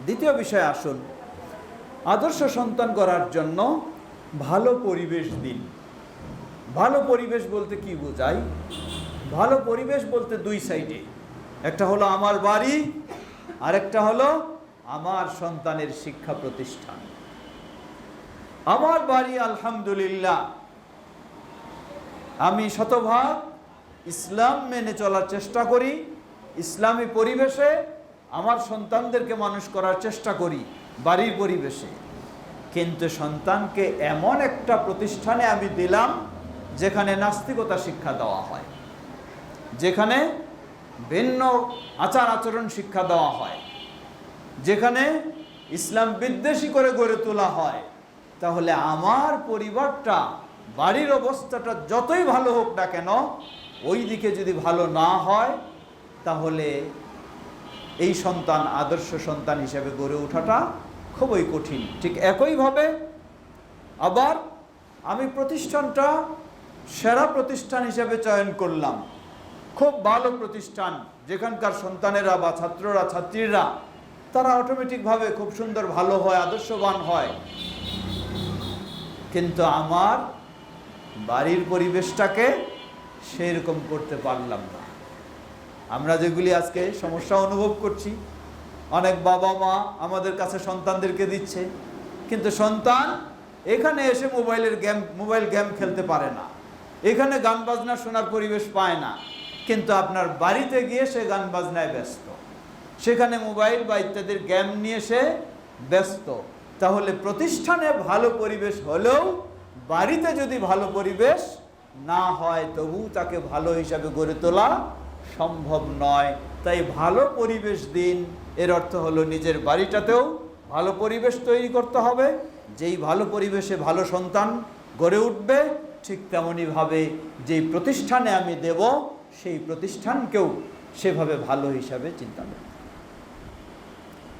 দ্বিতীয় বিষয়ে আসুন, আদর্শ সন্তান করার জন্য ভালো পরিবেশ দিন। ভালো পরিবেশ বলতে কি বোঝায়? ভালো পরিবেশ বলতে দুই সাইডে, একটা হলো আমার বাড়ি, আর একটা হলো আমার সন্তানের শিক্ষা প্রতিষ্ঠান। আমার বাড়ি আলহামদুলিল্লাহ আমি শতভাগ ইসলাম মেনে চলার চেষ্টা করি, ইসলামী পরিবেশে আমার সন্তানদেরকে মানুষ করার চেষ্টা করি বাড়ির পরিবেশে। কিন্তু সন্তানকে এমন একটা প্রতিষ্ঠানে আমি দিলাম যেখানে নাস্তিকতা শিক্ষা দেওয়া হয়, যেখানে ভিন্ন আচার আচরণ শিক্ষা দেওয়া হয়, যেখানে ইসলাম বিদ্বেষী করে গড়ে তোলা হয়, তাহলে আমার পরিবারটা, বাড়ির অবস্থাটা যতই ভালো হোক না কেন, ওই দিকে যদি ভালো না হয়, তাহলে এই সন্তান আদর্শ সন্তান হিসেবে গড়ে ওঠাটা খুবই কঠিন। ঠিক একইভাবে আবার আমি প্রতিষ্ঠানটা সেরা প্রতিষ্ঠান হিসেবে চয়ন করলাম, খুব ভালো প্রতিষ্ঠান, যেখানকার সন্তানেরা বা ছাত্ররা ছাত্রীরা তারা অটোমেটিকভাবে খুব সুন্দর ভালো হয়, আদর্শবান হয়। কিন্তু আমার বাড়ির পরিবেশটাকে সেরকম করতে পারলাম না। আমরা যেগুলি আজকে সমস্যা অনুভব করছি, অনেক বাবা মা আমাদের কাছে সন্তানদেরকে দিচ্ছে, কিন্তু সন্তান এখানে এসে মোবাইল গেম খেলতে পারে না, এখানে গান বাজনা শোনার পরিবেশ পায় না, কিন্তু আপনার বাড়িতে গিয়ে সে গান বাজনায় ব্যস্ত, সেখানে মোবাইল বা ইত্যাদির গেম নিয়ে সে ব্যস্ত। তাহলে প্রতিষ্ঠানে ভালো পরিবেশ হলেও বাড়িতে যদি ভালো পরিবেশ না হয়, তবু তাকে ভালো হিসাবে গড়ে তোলা সম্ভব নয়। তাই ভালো পরিবেশ দিন, এর অর্থ হলো নিজের বাড়িটাতেও ভালো পরিবেশ তৈরি করতে হবে। যেই ভালো পরিবেশে ভালো সন্তান গড়ে উঠবে, ঠিক তেমনইভাবে যেই প্রতিষ্ঠানে আমি দেব সেই প্রতিষ্ঠানকেও সেভাবে ভালো হিসাবে চিন্তা করব।